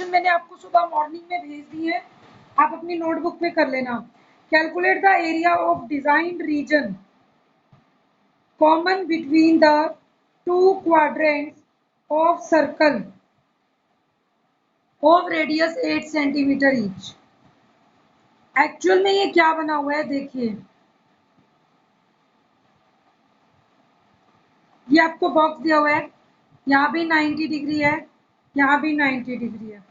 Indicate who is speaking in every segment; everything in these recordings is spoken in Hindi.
Speaker 1: क्वेश्चन मैंने आपको सुबह मॉर्निंग में भेज दिए हैं, आप अपनी नोटबुक में कर लेना। Calculate the area of designed region common between the two quadrants of circle of radius 8 centimetre each. Actual में ये क्या बना हुआ है देखिए, ये आपको बॉक्स दिया हुआ है, यहाँ भी 90 डिग्री है, यहाँ भी 90 डिग्री है।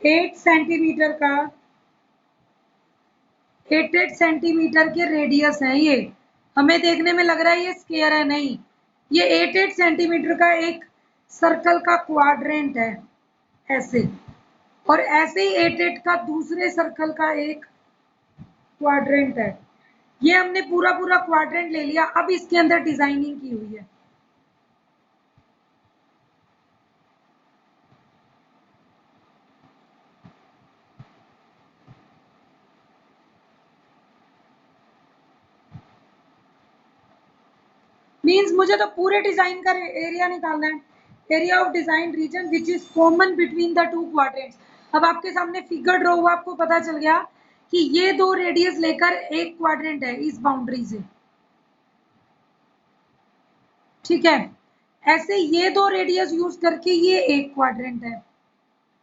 Speaker 1: 8 सेंटीमीटर का 8 सेंटीमीटर के रेडियस है। ये हमें देखने में लग रहा है ये स्क्वायर है, नहीं, ये 8 सेंटीमीटर का एक सर्कल का क्वाड्रेंट है ऐसे, और ऐसे ही 8 का दूसरे सर्कल का एक क्वाड्रेंट है। ये हमने पूरा पूरा क्वाड्रेंट ले लिया, अब इसके अंदर डिजाइनिंग की हुई है। मीन्स मुझे तो पूरे डिजाइन का एरिया निकालना है, area of design region which is common between the two quadrants. अब आपके सामने फिगर ड्रॉ हुआ, आपको पता चल गया कि ये दो रेडियस लेकर एक क्वाड्रेंट है इस बाउंड्री से, ठीक है। ऐसे ये दो रेडियस यूज करके ये एक क्वाड्रेंट है,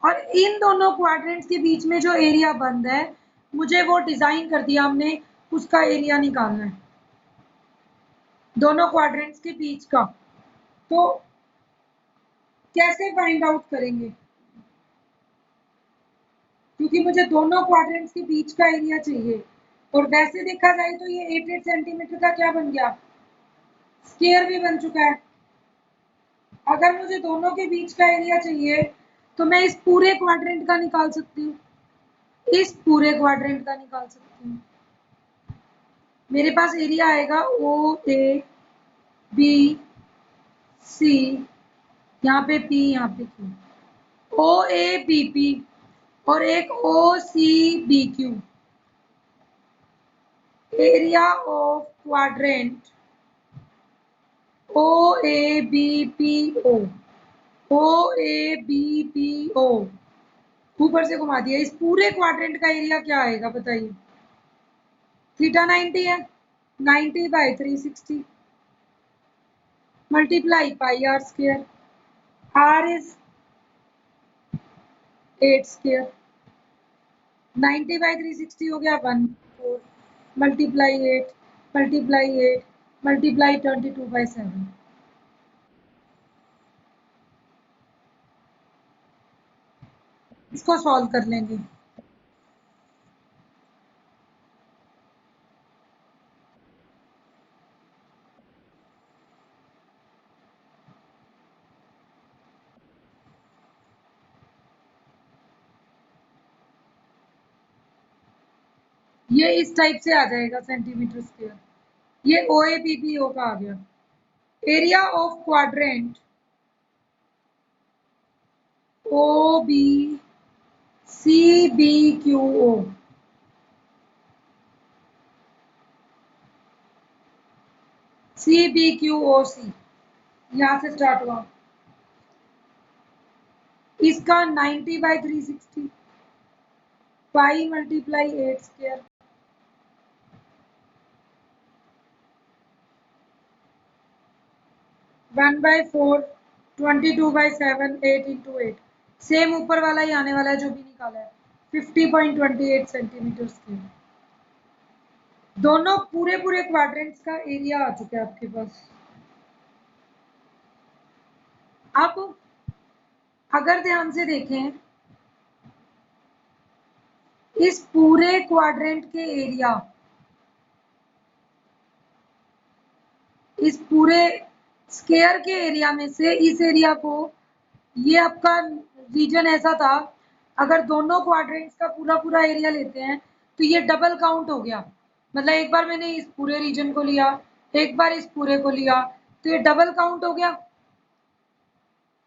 Speaker 1: और इन दोनों क्वाड्रेंट्स के बीच में जो एरिया बंद है, मुझे वो डिजाइन कर दिया हमने, उसका एरिया निकालना है दोनों क्वाड्रेंट्स के बीच का। तो कैसे फाइंड आउट करेंगे, क्योंकि मुझे दोनों क्वाड्रेंट्स के बीच का एरिया चाहिए, और वैसे देखा जाए तो ये 8 सेंटीमीटर का क्या बन गया, स्क्वायर भी बन चुका है। अगर मुझे दोनों के बीच का एरिया चाहिए तो मैं इस पूरे क्वाड्रेंट का निकाल सकती हूँ, इस पूरे क्वाड्रेंट का निकाल सकती हूँ। मेरे पास एरिया आएगा ओ ए बी सी, यहाँ पे पी, यहाँ पे Q, O A B P और एक O C B Q. Area of quadrant O A B P O, O A B P O, ऊपर से घुमा दिया। इस पूरे क्वाड्रेंट का एरिया क्या आएगा बताइए, थीटा 90 है, 90 by 360 multiply pi r square, r is 8 square, 90 by 360 हो गया 1/4, मल्टीप्लाई 8 मल्टीप्लाई 8 मल्टीप्लाई 22/7। इसको सॉल्व कर लेंगे। ये इस टाइप से आ जाएगा सेंटीमीटर स्क्वायर, ये ओ ए बी पी ओ का आ गया। Area of quadrant O B C B Q O, C B Q O C, यहाँ से स्टार्ट हुआ, इसका 90 by 360 pi multiply 8 square, 1/4 22/7 8 into 8, same ऊपर वाला ही आने वाला है जो भी निकाला है, 50.28 सेंटीमीटर स्क्वायर। दोनों पूरे पूरे क्वाड्रेंट्स का एरिया आ चुका है आपके पास। अब अगर ध्यान से देखें, इस पूरे क्वाड्रेंट के एरिया, इस पूरे स्क्वायर के एरिया में से इस एरिया को, ये आपका रीजन ऐसा था, अगर दोनों क्वाड्रेंट्स का पूरा पूरा एरिया लेते हैं तो ये डबल काउंट हो गया। मतलब एक बार मैंने इस पूरे रीजन को लिया, एक बार इस पूरे को लिया, तो ये डबल काउंट हो गया।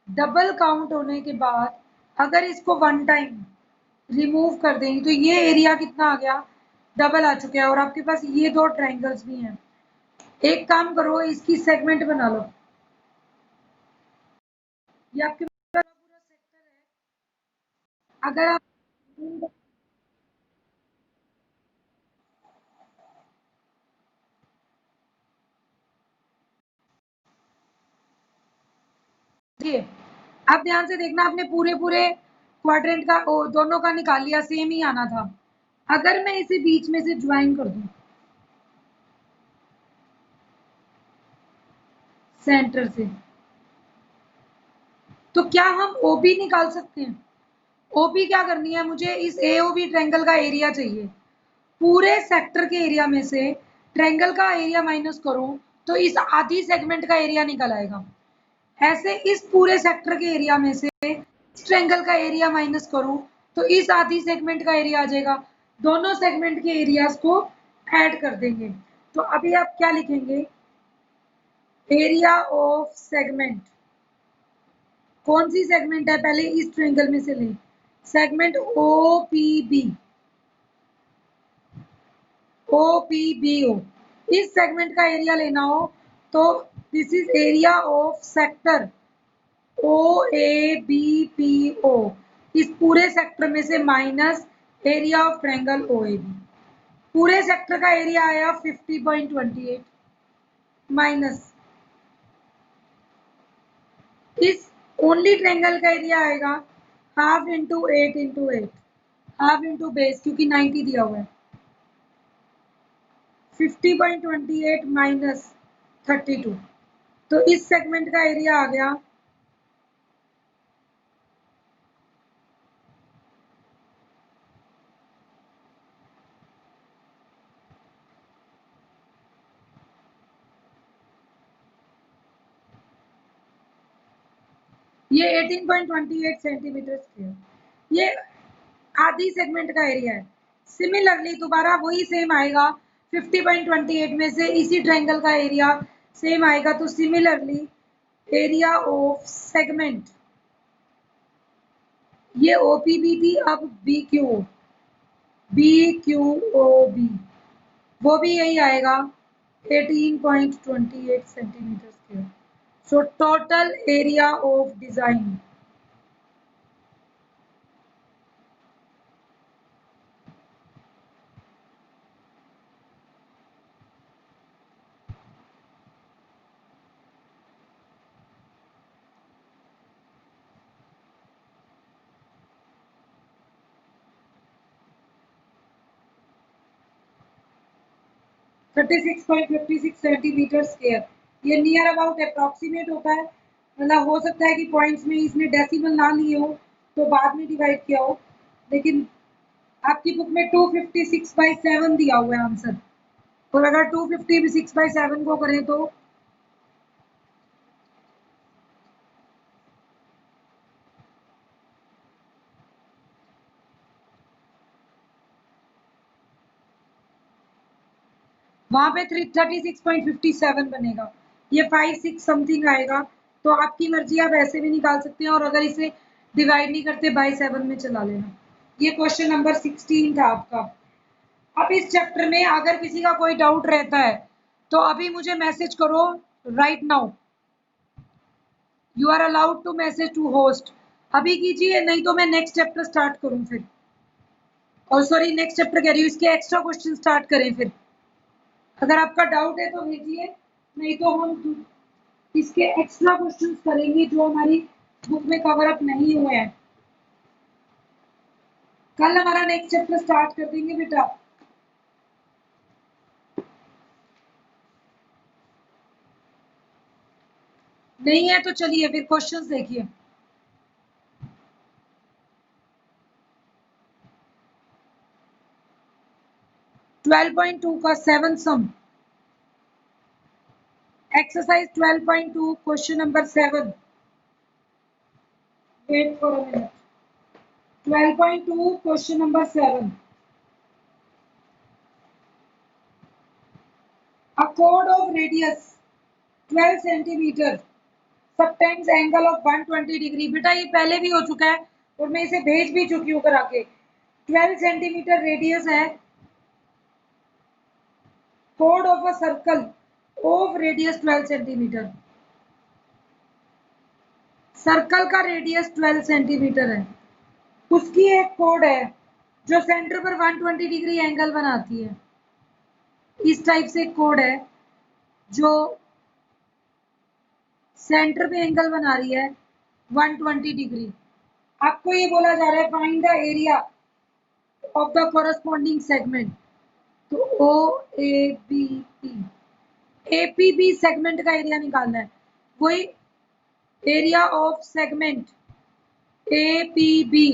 Speaker 1: डबल काउंट होने के बाद अगर इसको वन टाइम रिमूव कर देंगे तो ये एरिया कितना आ गया, डबल आ चुका है। और आपके पास ये दो ट्रायंगल्स भी हैं, एक काम करो इसकी सेगमेंट बना लो, ये आपके अगर आप देखिए, अब ध्यान से देखना, आपने पूरे पूरे क्वाड्रेंट का दोनों का निकाल लिया, सेम ही आना था। अगर मैं इसे बीच में से ज्वाइन कर दूं सेंटर से, तो क्या हम ओबी निकाल सकते हैं? ओबी क्या करनी है मुझे, इस एओबी ट्रायंगल का एरिया चाहिए। पूरे सेक्टर के एरिया में से ट्रायंगल का एरिया माइनस करो तो इस आधी सेगमेंट का एरिया निकल आएगा। ऐसे इस पूरे सेक्टर के एरिया में से इस ट्रायंगल का एरिया माइनस करो तो इस आधी सेगमेंट का एरिया आ जाएगा। दोनों सेगमेंट के एरियाज को ऐड कर देंगे। तो अभी आप क्या लिखेंगे, एरिया ऑफ सेगमेंट। कौन सी सेगमेंट है, पहले इस ट्रायंगल में से लें, segment O P B, O P B O. इस सेगमेंट का एरिया लेना हो तो this is area of sector O A B P O. इस पूरे सेक्टर में से minus area of triangle O A B. पूरे सेक्टर का एरिया आया 50.28 माइनस इस ओनली ट्रायंगल का एरिया आएगा half into 8 half into base, क्योंकि 90 दिया हुआ है। 50.28 माइनस 32, तो इस सेगमेंट का एरिया आ गया ये 18.28 सेंटीमीटर स्क्वायर। ये आधी सेगमेंट का एरिया है। सिमिलरली दोबारा वही सेम आएगा, 50.28 में से इसी ट्रायंगल का एरिया सेम आएगा। तो सिमिलरली एरिया ऑफ सेगमेंट, ये ओपीबी थी, अब बी क्यू ओ बी, वो भी यही आएगा 18.28 centimetre square. So total area of design 36.56 centimetre square. ये नियर अबाउट अप्रॉक्सीमेट होता है, मतलब हो सकता है कि पॉइंट्स में इसने डेसिमल ना लिए हो तो बाद में डिवाइड किया हो, लेकिन आपकी बुक में 256/7 दिया हुआ है आंसर। और अगर 256/7 को करें तो वहां पे 36.57 बनेगा। ये 5 6 समथिंग आएगा। तो आपकी मर्जी, आप ऐसे भी निकाल सकते हैं, और अगर इसे डिवाइड नहीं करते बाय 7 में चला लेना। ये क्वेश्चन नंबर 16 था आपका। अब इस चैप्टर में अगर किसी का कोई डाउट रहता है तो अभी मुझे मैसेज करो, right now. You are allowed to message to host. अभी कीजिए, नहीं तो मैं नेक्स्ट चैप्टर स्टार्ट करूं फिर। और सॉरी, नेक्स्ट चैप्टर कह रही हूँ, इसके एक्स्ट्रा क्वेश्चन स्टार्ट करें फिर। अगर आपका डाउट है तो भेजिए, नहीं तो हम इसके एक्स्ट्रा क्वेश्चन करेंगे जो हमारी बुक में कवर अप नहीं हुए हैं। कल हमारा नेक्स्ट चैप्टर स्टार्ट कर देंगे बेटा। नहीं है तो चलिए फिर क्वेश्चंस देखिए। 12.2 का 7 सम, exercise 12.2 question number 7। wait for a minute। 12.2 question number 7। a chord of radius 12 centimeter subtends angle of 120 degree. बेटा ये पहले भी हो चुका है और मैं इसे भेज भी चुकी हूँ करा के। 12 सेंटीमीटर रेडियस है, chord of a circle of radius 12 centimetre. Circle का रेडियस 12 सेंटीमीटर है। उसकी एक कोड है जो सेंटर पर 120 डिग्री एंगल बनाती है। इस टाइप से एक कोड है जो सेंटर पे एंगल बना रही है 120 डिग्री। आपको ये बोला जा रहा है find the area of the corresponding segment. तो O A B P, A P B segment का एरिया निकालना है। वही area of segment A P B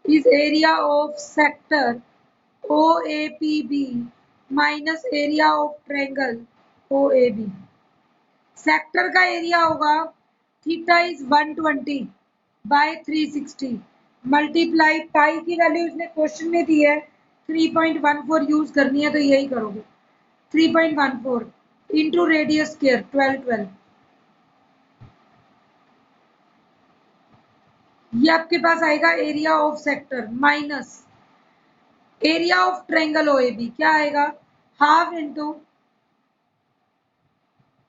Speaker 1: is area of sector O A P B minus area of triangle O A B. Sector का एरिया होगा theta is 120 by 360 multiply pi की वैल्यू इसने क्वेश्चन में दी है 3.14 यूज करनी है तो यही करोगे 3.14 इंटू रेडियस स्क्वायर 12 ये आपके पास आएगा area of sector minus area of triangle O A B क्या आएगा half into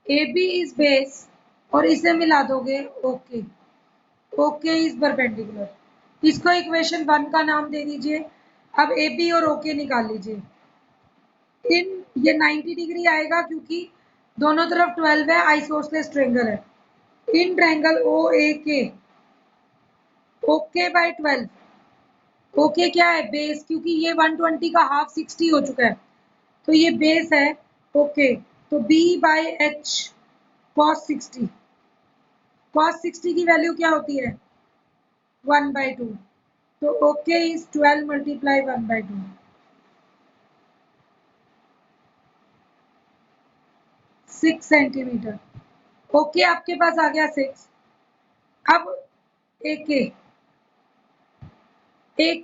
Speaker 1: A B is base और इसे मिला दोगे ओके ओके इज परपेंडिकुलर। इसको इक्वेशन 1 का नाम दे दीजिए। अब ए बी और ओके निकाल लीजिए। इन ये 90 डिग्री आएगा क्योंकि दोनों तरफ 12 है आइसोसेलेस ट्रायंगल है। इन ट्रायंगल ओ ए के ओके बाय 12 ओके क्या है बेस क्योंकि ये 120 का हाफ 60 हो चुका है तो ये बेस है ओके। तो B by H cos 60 cos 60 की वैल्यू क्या होती है 1/2 तो O K is 12 multiply 1/2 6 centimetre. Okay आपके पास आ गया 6। अब ए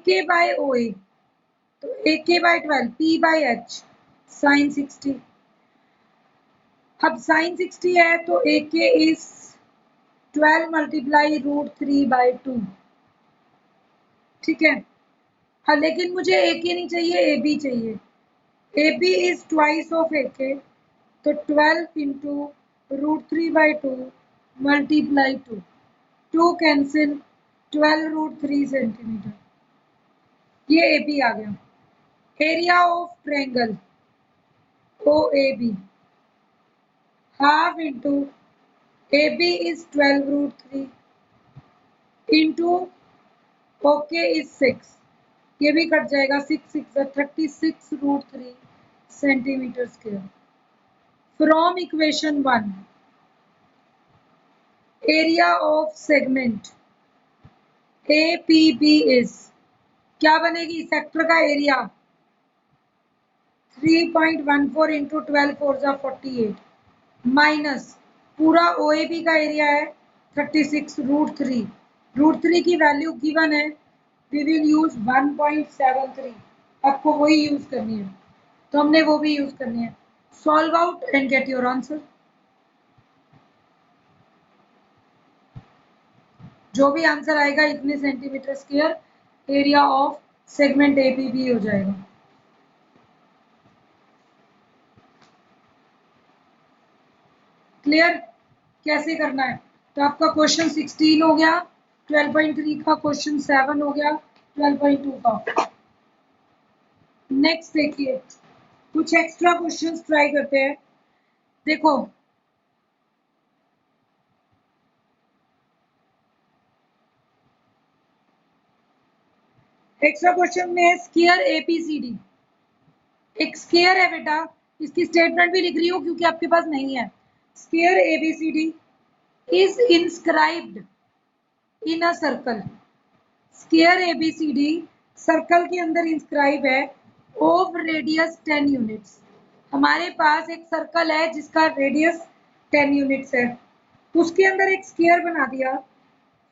Speaker 1: के बाय ओ ए तो ए के by 12 P by H sine 60। अब साइन 60 है तो ए के इज 12 मल्टीप्लाई √3/2 ठीक है। हाँ लेकिन मुझे ए के नहीं चाहिए ए बी चाहिए। A B is twice of A के तो 12 इंटू √3/2 मल्टीप्लाई 2 कैंसिल 12 √3 सेंटीमीटर। ये ए बी आ गया। Area of triangle O A B half into A B is 12 √3 into O K is 6 ये भी कट जाएगा 6 6 36 √3 centimetre square. From equation 1 area of segment A P B is क्या बनेगी सेक्टर का एरिया 3.14 इंटू 12 4 48 माइनस पूरा ओ ए बी का एरिया है 36 √3 √3 की वैल्यू गिवन है वी विल यूज 1.73 आपको वही यूज करनी है तो हमने वो भी यूज करनी है। Solve out and get your answer. जो भी आंसर आएगा इतने centimetre square area of segment A P B हो जाएगा। क्लियर कैसे करना है तो आपका क्वेश्चन 16 हो गया 12.3 का क्वेश्चन 7 हो गया 12.2 का। नेक्स्ट देखिए कुछ एक्स्ट्रा क्वेश्चंस ट्राई करते हैं। देखो एक्स्ट्रा क्वेश्चन में है स्क्वायर एबीसीडी। एक स्क्वायर है बेटा इसकी स्टेटमेंट भी लिख रही हूँ क्योंकि आपके पास नहीं है। Square A B C D is inscribed in a circle. Square A B C D circle के अंदर इंस्क्राइब है ऑफ रेडियस 10 यूनिट्स। हमारे पास एक सर्कल है जिसका रेडियस 10 यूनिट्स है उसके अंदर एक स्क्वायर बना दिया।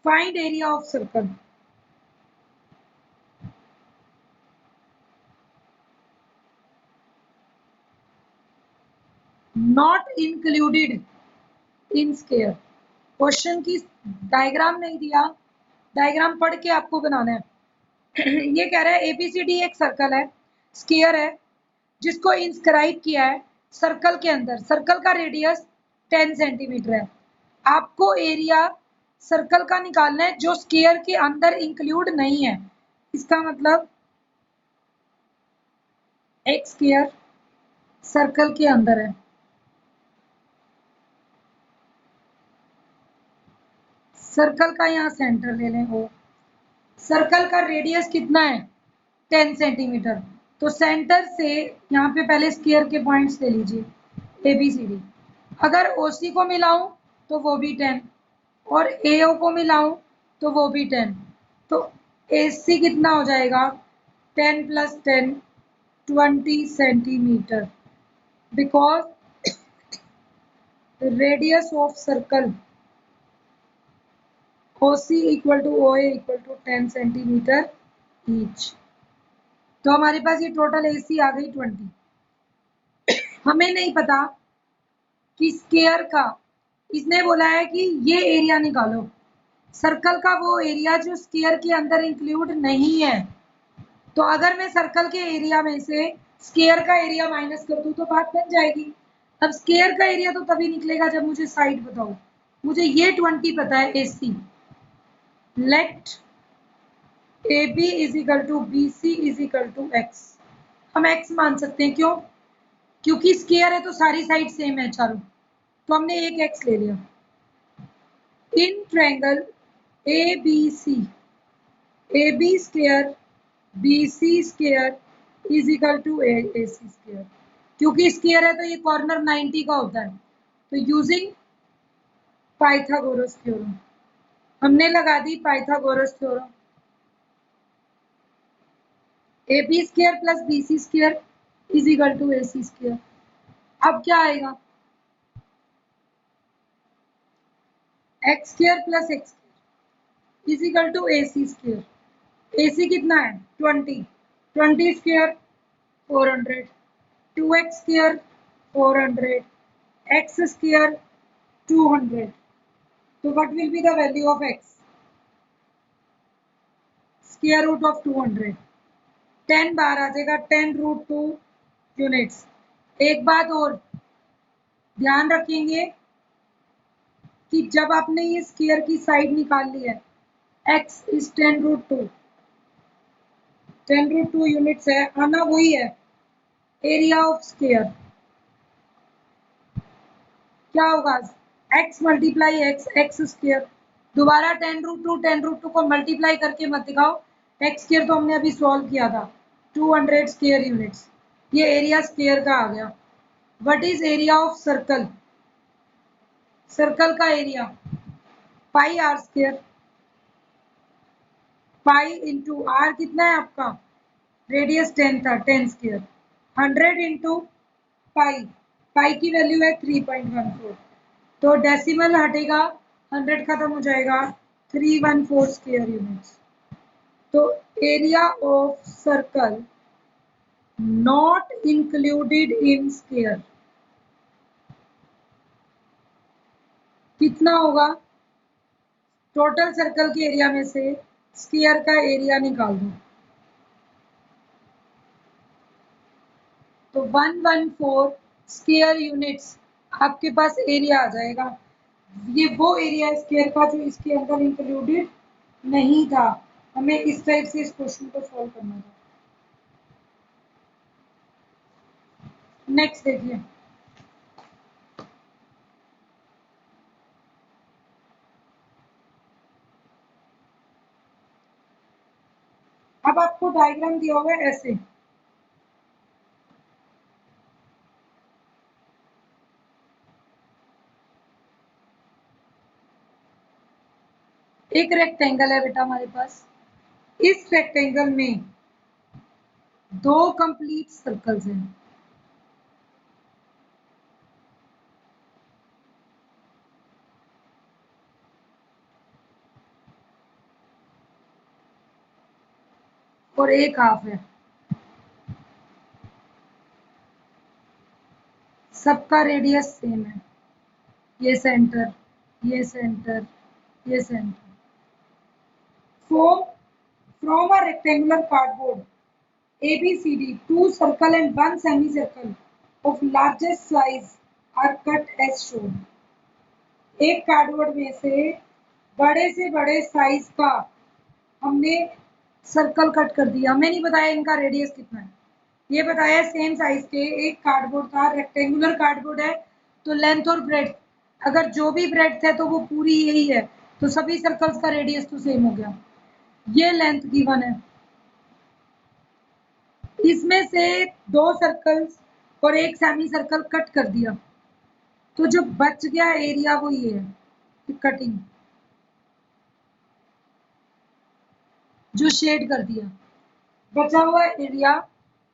Speaker 1: Find area of circle. Not included in square. Question की डायग्राम नहीं दिया डायग्राम पढ़ के आपको बनाना है। ये कह रहा है एबीसीडी एक सर्कल है स्क्वायर है जिसको इंस्क्राइब किया है सर्कल के अंदर। सर्कल का रेडियस 10 सेंटीमीटर है। आपको एरिया सर्कल का निकालना है जो स्क्वायर के अंदर इंक्लूड नहीं है इसका मतलब एक्स स्क्वायर सर्कल के अंदर है, सर्कल का यहाँ सेंटर ले लें ओ, सर्कल का रेडियस कितना है 10 सेंटीमीटर, तो सेंटर से यहाँ पे पहले स्क्वायर के पॉइंट्स ले लीजिए ए बी सी डी। अगर ओ सी को मिलाऊं तो वो भी 10 और ए ओ को मिलाऊं तो वो भी 10, तो ए सी कितना हो जाएगा 10 + 10 20 centimetre, because radius of circle OC equal to OA equal to 10 centimetre each. तो हमारे पास ये टोटल AC आ गई 20। हमें नहीं पता कि स्क्वायर का, इसने बोला है कि ये एरिया निकालो, सर्कल का वो एरिया जो स्क्वायर के अंदर इंक्लूड नहीं है। तो अगर मैं सर्कल के एरिया में से स्क्वायर का एरिया माइनस कर दूं तो बात बन जाएगी। अब स्क्वायर का एरिया तो तभी निकलेगा जब मुझे साइड बताओ। मुझे ये 20 पता है AC। Let AB is equal to BC is equal to x. हम x मान सकते हैं, क्यों? क्योंकि स्क्वायर है तो सारी साइड सेम है चारों, तो हमने एक x ले लिया। In triangle ABC, AB square BC square is equal to AC square. क्योंकि स्क्वायर है तो ये कॉर्नर 90 का होता है, तो यूजिंग पाइथागोरस थ्योरम हमने लगा दी Pythagoras theorem. AB square plus BC square is equal to AC square. अब क्या आएगा x square plus x square is equal to AC square. AC कितना है 20, 20 square 400, 2x square 400, x square 200। तो what will be the value of x? Square root of 200, 10 बार आ जाएगा, 10√2 यूनिट्स। एक बात और ध्यान रखेंगे कि जब आपने ये स्क्वायर की साइड निकाल ली है, x इज 10√2, 10√2 यूनिट्स है, आना वही है एरिया ऑफ स्क्वायर। क्या होगा x मल्टीप्लाई x स्क्वायर। दोबारा 10√2 को मल्टीप्लाई करके मत दिखाओ, x स्क्वायर तो हमने अभी सॉल्व किया था 200 स्क्वायर यूनिट्स। ये एरिया स्क्वायर का आ गया। What is area of circle? Circle का area pi r square, pi into r कितना है आपका, रेडियस 10 था, 10 स्क्वायर, 100 इंटू पाई, पाई की वैल्यू है 3.14, तो डेसिमल हटेगा 100 खत्म हो जाएगा 314 स्क्वायर यूनिट्स। तो area of circle not included in square कितना होगा? टोटल सर्कल के एरिया में से स्क्वायर का एरिया निकाल दो, तो 114 स्क्वायर यूनिट्स आपके पास एरिया आ जाएगा। ये वो एरिया स्क्वायर का जो इसके अंदर इंक्लूडेड नहीं था। हमें इस टाइप से इस क्वेश्चन को सॉल्व करना था। नेक्स्ट देखिए, अब आपको डायग्राम दिया हुआ है ऐसे, एक रेक्टेंगल है बेटा हमारे पास, इस रेक्टेंगल में दो कंप्लीट सर्कल्स हैं। और एक हाफ है, सबका रेडियस सेम है, ये सेंटर, ये सेंटर, ये centre. From a rectangular cardboard ABCD, two circle and one semicircle of largest size are cut as shown. एक कार्डबोर्ड में से बड़े साइज का हमने सर्कल कट कर दिया। हमें नहीं बताया इनका रेडियस कितना है, ये बताया सेम साइज के एक कार्डबोर्ड था, रेक्टेंगुलर कार्डबोर्ड है, तो लेंथ और ब्रेड्थ, अगर जो भी ब्रेड्थ है तो वो पूरी यही है, तो सभी सर्कल्स का रेडियस तो सेम हो गया। ये लेंथ गिवन है, इसमें से 2 सर्कल्स और एक सेमी सर्कल कट कर दिया, तो जो बच गया एरिया वो ये है, कटिंग जो शेड कर दिया, बचा हुआ एरिया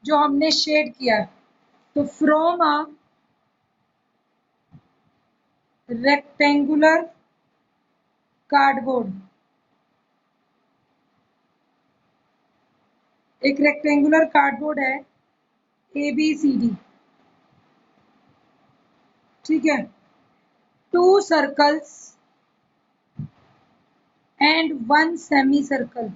Speaker 1: जो हमने शेड किया। तो फ्रॉम अ रेक्टेंगुलर कार्डबोर्ड, एक रेक्टेंगुलर कार्डबोर्ड है ABCD, ठीक है, 2 circles and 1 semi circle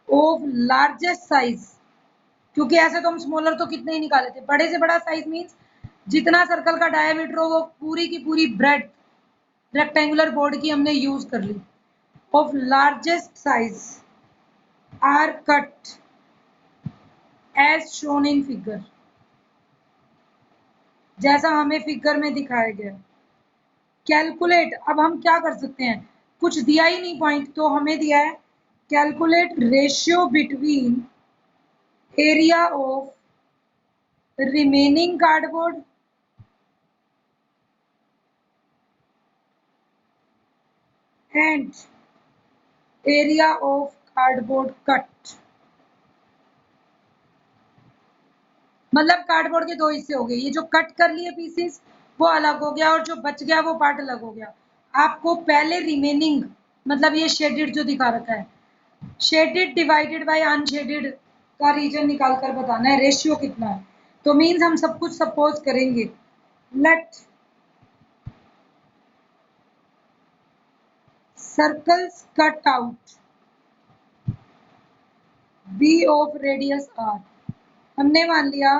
Speaker 1: of largest size, क्योंकि ऐसे तो हम स्मॉलर तो कितने ही निकाले थे, बड़े से बड़ा साइज मीन्स जितना सर्कल का डायमीटर हो वो पूरी की पूरी ब्रेड रेक्टेंगुलर बोर्ड की हमने यूज कर ली, of largest size are cut as shown in figure, जैसा हमें फिगर में दिखाया गया। कैलकुलेट, अब हम क्या कर सकते हैं, कुछ दिया ही नहीं पॉइंट, तो हमें दिया है calculate ratio between area of remaining cardboard and area of cardboard cut. मतलब कार्डबोर्ड के 2 हिस्से हो गए, ये जो कट कर लिए पीसेस वो अलग हो गया और जो बच गया वो पार्ट अलग हो गया। आपको पहले रिमेनिंग मतलब ये शेडेड जो दिखा रखा है, शेडेड डिवाइडेड बाय अनशेडेड का रीजन निकाल कर बताना है, रेशियो कितना है। तो मीन्स हम सब कुछ सपोज करेंगे, let circles cut out be of radius r. हमने मान लिया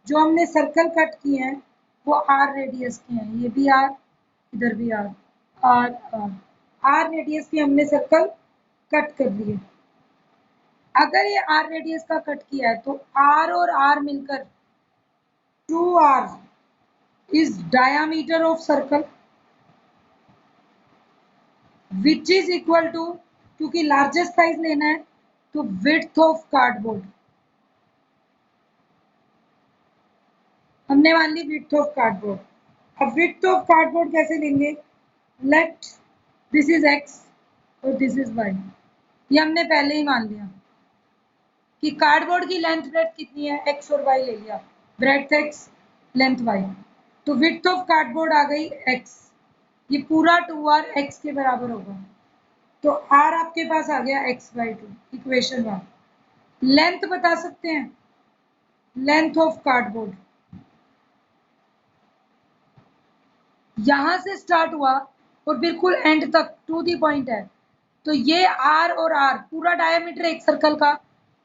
Speaker 1: जो हमने सर्कल कट किए हैं वो आर रेडियस के हैं, ये भी आर, इधर भी r, r r, r radius के हमने सर्कल कट कर लिए। अगर ये आर रेडियस का कट किया है तो आर और आर मिलकर 2r is diameter of circle which is equal to, क्योंकि लार्जेस्ट साइज लेना है तो विड्थ ऑफ कार्डबोर्ड, हमने मान ली विड्थ ऑफ कार्डबोर्ड। अब विड्थ ऑफ कार्डबोर्ड कैसे लेंगे, लेट दिस इज x और दिस इज y, ये हमने पहले ही मान लिया कि कार्डबोर्ड की लेंथ ब्रेड्थ कितनी है, x और y ले लिया, ब्रेड्थ x लेंथ y, तो विड्थ ऑफ कार्डबोर्ड आ गई x, ये पूरा 2r x के बराबर होगा, तो r आपके पास आ गया x/2, इक्वेशन 1। लेंथ बता सकते हैं, लेंथ ऑफ कार्डबोर्ड यहां से स्टार्ट हुआ और बिल्कुल एंड तक टू दी पॉइंट है, तो ये r और r, पूरा डायमीटर एक सर्कल का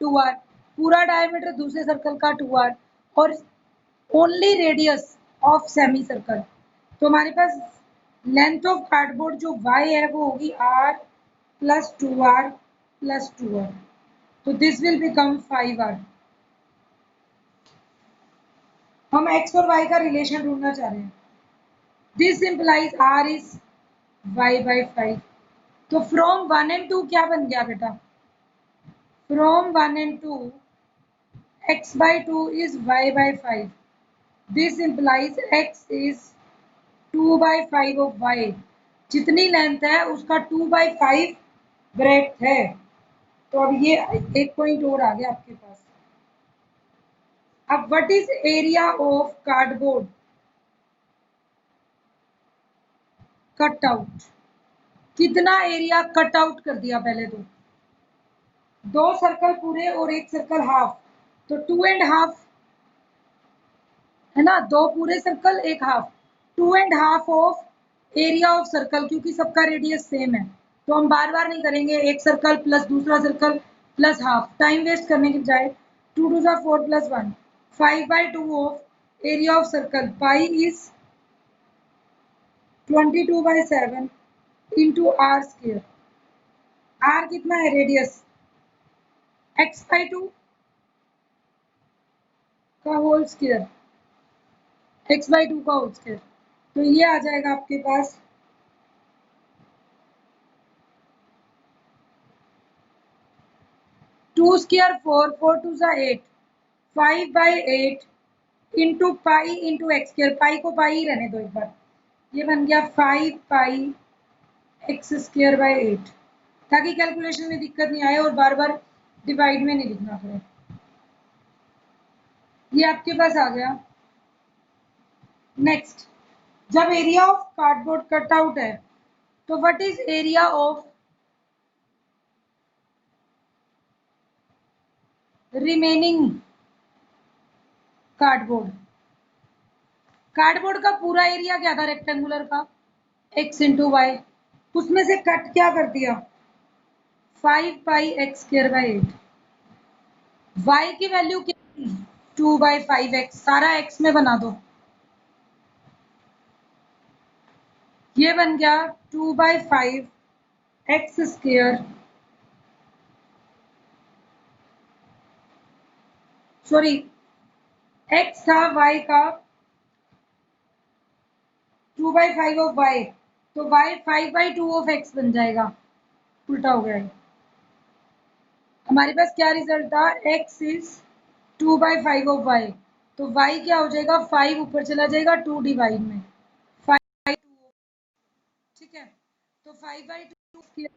Speaker 1: 2r, पूरा डायमीटर दूसरे सर्कल का 2r, और only radius of semi circle, तो हमारे पास लेंथ ऑफ कार्डबोर्ड जो y है वो होगी r plus 2r plus 2r, तो दिस विल बिकम 5r। हम x और y का रिलेशन ढूंढना चाह रहे हैं, this implies r is y/5, तो फ्रॉम 1 and 2 क्या बन गया बेटा, from 1 and 2 x/2 is y/5, this implies x is 2/5 of y, जितनी लेंथ है उसका 2/5 ब्रेड्थ है, तो अब ये एक पॉइंट और आ गया आपके पास। अब what is area of cardboard cut out, कितना एरिया कट आउट कर दिया, पहले तो 2 सर्कल पूरे और एक सर्कल हाफ, तो 2.5 है ना, 2 पूरे सर्कल एक half, 2.5 of area of circle, क्योंकि सबका रेडियस सेम है तो हम बार बार नहीं करेंगे, एक सर्कल प्लस दूसरा circle plus half, time waste करने की बजाय 2 2 4 plus 1, 5/2 of area of circle, pi is 22/7 into r square, r कितना है रेडियस, x/2 का होल स्क्वायर, x/2 का होल स्क्वायर। तो ये आ जाएगा आपके पास 2 स्क्वायर 4, 4 2 सा 8, 5/8 into pi into x square, pi को पाई ही रहने दो एक बार, ये बन गया 5 पाई एक्स स्क्वायर बाई 8, ताकि कैलकुलेशन में दिक्कत नहीं आए और बार बार डिवाइड में नहीं लिखना पड़े। ये आपके पास आ गया। नेक्स्ट, जब area of cardboard cut out है तो what is area of remaining cardboard. Cardboard का पूरा एरिया क्या था रेक्टेंगुलर का, x इंटू वाई, उसमें से कट क्या कर दिया 5 पाई x² बाई 8, y की वैल्यू क्या थी 2/5x, सारा x में बना दो, ये बन गया 2/5x², सॉरी x था y का 2/5 ऑफ y, तो y 5/2 ऑफ x बन जाएगा, उल्टा हो गया। हमारे पास क्या रिजल्ट था, x इज 2/5 ऑफ y, तो y क्या हो जाएगा 5 ऊपर चला जाएगा 2 डिवाइड में 5/2, ठीक है, तो 5/2।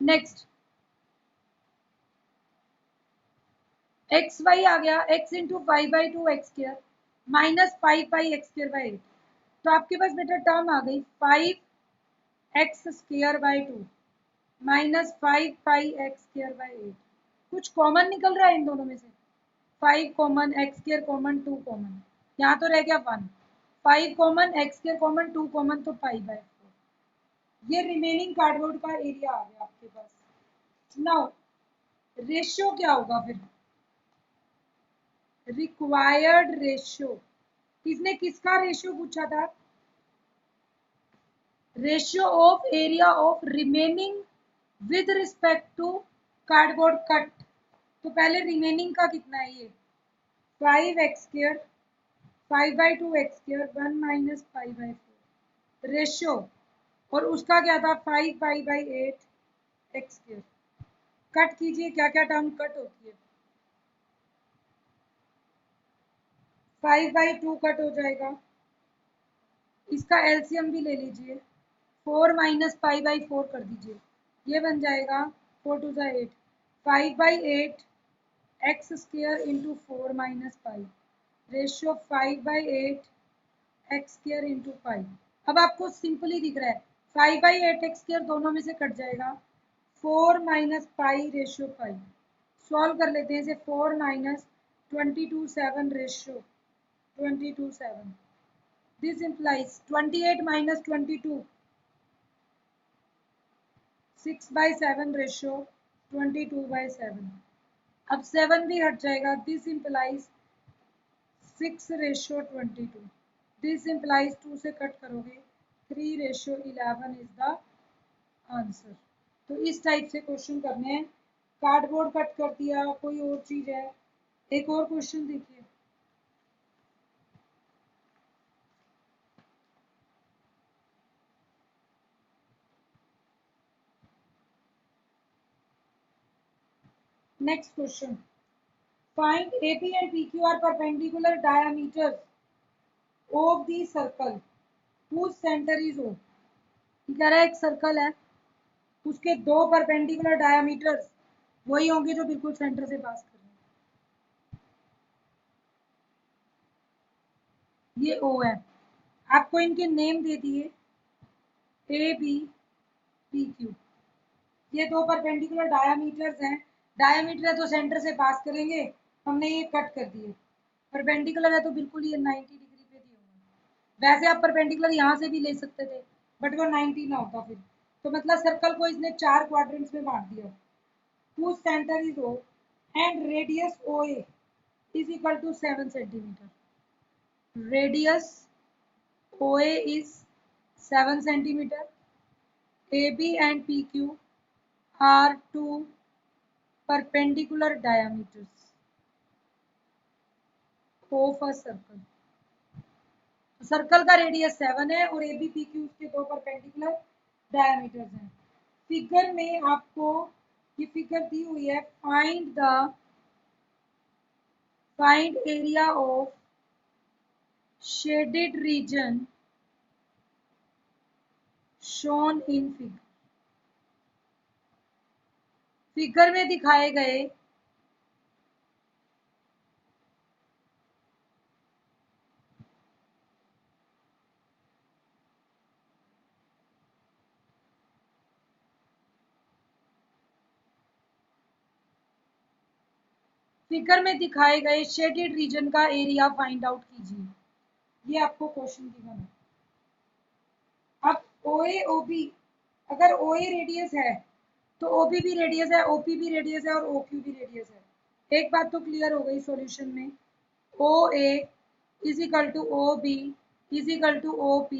Speaker 1: नेक्स्ट एक्स वाई आ गया, x into 5/2 x² minus 5 pi x² by 8, तो आपके पास बेटा टर्म आ गई 5x² by 2 minus 5 pi x² by 8, कुछ कॉमन निकल रहा है इन दोनों में से, 5 कॉमन, x² कॉमन, 2 कॉमन, यहाँ तो रह गया 1, 5 कॉमन, x² कॉमन, 2 कॉमन, तो पाई/4, ये रिमेनिंग कार्डबोर्ड का एरिया आ गया आपके पास। नाउ रेशियो क्या होगा फिर, रिक्वायर्ड रेशियो, किसने किसका रेशियो पूछा था, ratio of area of remaining with respect to cardboard cut, तो पहले रिमेनिंग का कितना है ये 5x², 5/2 x², 1 माइनस 5/4 रेशियो, और उसका क्या था 5 पाई/8 x², कट कीजिए क्या क्या टर्म कट होती है, 5/2 कट हो जाएगा, इसका एलसीएम भी ले लीजिए, 4 माइनस पाई/4 कर दीजिए, ये बन जाएगा 4 2 सा 8, 5/8 x² into 4 minus pi, ratio 5/8 x² into pi. अब आपको सिंपली दिख रहा है 5/8 x² दोनों में से कट जाएगा, 4 माइनस पाई रेशियो पाई, सॉल्व कर लेते हैं इसे, 4 minus 22 7 ratio 22 7, this implies 28 minus 22, 6/7 ratio 22/7, अब 7 भी हट जाएगा, this implies 6 ratio 22, this implies 2 से कट करोगे 3 रेशियो 11 इज द आंसर। तो इस टाइप से क्वेश्चन करने हैं, कार्डबोर्ड कट कर दिया, कोई और चीज है, एक और क्वेश्चन देखिए, next question, find AP and PQ are perpendicular diameters of the circle whose center is O, कह रहा है एक सर्कल है, उसके दो परपेंडिकुलर डायमीटर्स वही होंगे जो बिल्कुल सेंटर से पास कर रहे हैं, ये O है, आपको इनके नेम दे दिए ABPQ, ये दो परपेंडिकुलर डायमीटर्स हैं, डायमीटर है तो सेंटर से पास करेंगे, हमने ये कट कर दिए, परपेंडिकुलर है तो बिल्कुल ये 90 डिग्री पे दिए होंगे, वैसे आप परपेंडिकुलर यहाँ से भी ले सकते थे, बट वो 90 ना होता फिर। तो मतलब सर्कल को इसने 4 क्वाड्रेंट्स में बांट दिया। whose center is O and radius OA is equal to 7 centimeter. Radius OA is 7 centimeter. AB and PQ are two perpendicular diameters of a circle. Circle का रेडियस 7 है और AB PQ उसके दो परपेंडिकुलर डायमीटर्स हैं। फिगर में आपको ये फिगर दी हुई है, find area of shaded reason shown in figure. Figure में दिखाए गए शेडेड रीजन का एरिया फाइंड आउट कीजिए। ये आपको क्वेश्चन गिवन है। अब OA OB, अगर OA रेडियस है तो OB भी रेडियस है, OP भी रेडियस है और OQ भी रेडियस है। एक बात तो क्लियर हो गई सॉल्यूशन में, OA is equal to OB is equal to OP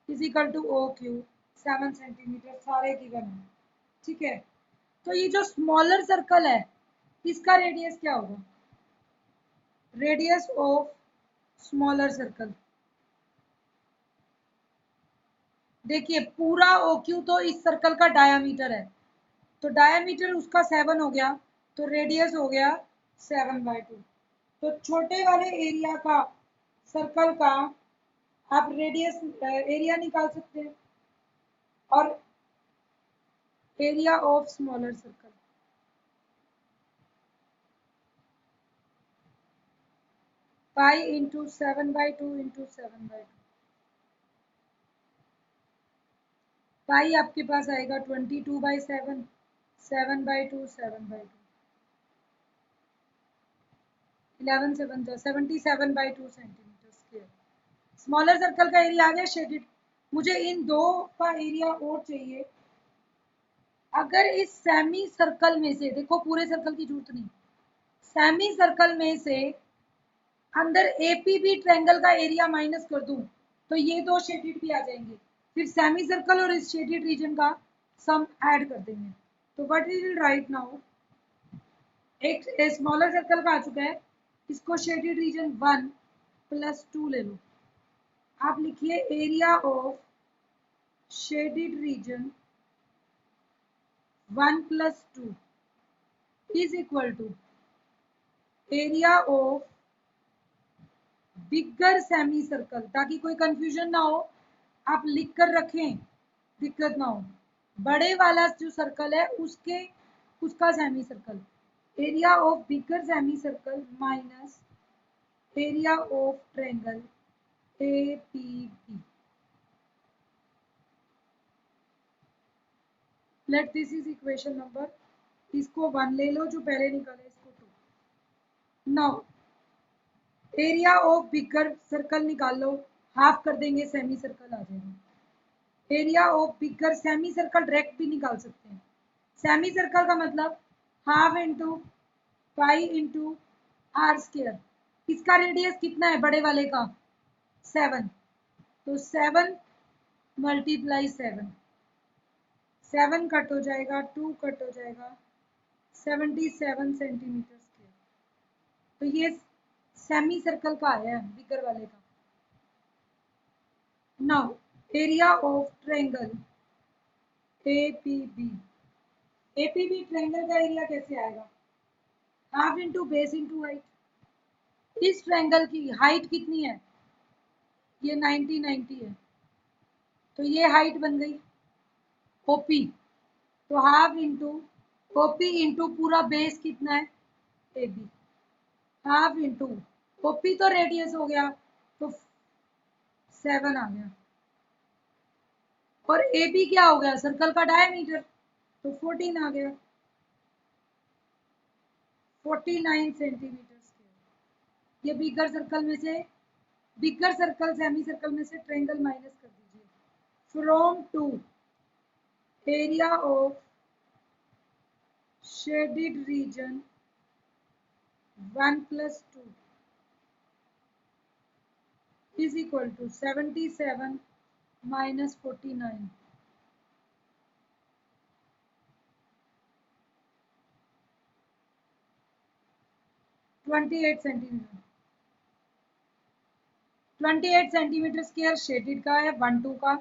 Speaker 1: is equal to OQ 7 centimetre सारे गिवन है। ठीक है, तो ये जो स्मॉलर सर्कल है इसका रेडियस क्या होगा? रेडियस ऑफ स्मॉलर सर्कल, देखिए पूरा OQ तो इस सर्कल का डायामीटर है, तो डायामीटर उसका 7 हो गया, तो रेडियस हो गया 7/2। तो छोटे वाले एरिया का सर्कल का आप रेडियस एरिया निकाल सकते हैं, और area of smaller circle pi into 7/2 into 7/2, पाई आपके पास आएगा 22/7, 7/2 7/2, 11 7 77/2 सेंटीमीटर स्क्वायर। स्मॉलर सर्कल का एरिया आ गया शेडेड। मुझे इन दो का एरिया और चाहिए। अगर इस सेमी सर्कल में से, देखो पूरे सर्कल की जरूरत नहीं, सेमी सर्कल में से अंदर एपीबी ट्रायंगल का एरिया माइनस कर दूं तो ये दो शेडेड भी आ जाएंगे, फिर सेमी सर्कल और इस शेडेड रीजन का सम ऐड कर देंगे। तो what we will write now, एक स्मॉलर सर्कल का आ चुका है, इसको शेडेड रीजन 1 + 2 ले लो। आप लिखिए area of shaded region 1 + 2 is equal to area of bigger semi circle, ताकि कोई कंफ्यूजन ना हो, आप लिख कर रखें, दिक्कत ना हो। बड़े वाला जो सर्कल है उसका semi circle, area of bigger semi circle minus area of triangle APB। Let this is equation number, इसको 1 ले लो जो पहले निकाले, इसको 2। Now area of bigger circle निकाल लो, हाफ कर देंगे सेमी सर्कल आ जाएगा। Area of bigger semi circle direct भी निकाल सकते हैं। सेमी सर्कल का मतलब half into pi into r square. इसका रेडियस कितना है बड़े वाले का? 7, तो 7 × 7, 7 कट हो जाएगा, 2 कट हो जाएगा, 77 सेंटीमीटर स्क्वायर। तो ये सेमी सर्कल का आया है बिगर वाले का। Now area of triangle APB, APB triangle का एरिया कैसे आएगा? Half into base into height. इस ट्रायंगल की हाइट कितनी है? ये 90 है, तो ये हाइट बन गई OP, तो हाफ इंटू OP इंटू पूरा बेस कितना है AB, हाफ इंटू OP तो रेडियस हो गया, तो 7 आ गया, और AB क्या हो गया? सर्कल का डायमीटर, तो 14 आ गया, 49 सेंटीमीटर स्क्वायर। ये बिगर सर्कल में से बिगर सर्कल सेमी सर्कल में से ट्रायंगल माइनस कर दीजिए। From two area of shaded region 1 + 2 is equal to 77 minus 49. 28 centimetre. 28 centimetre square shaded का है 1 2 का,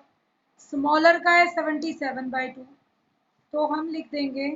Speaker 1: स्मॉलर का है 77/2। तो हम लिख देंगे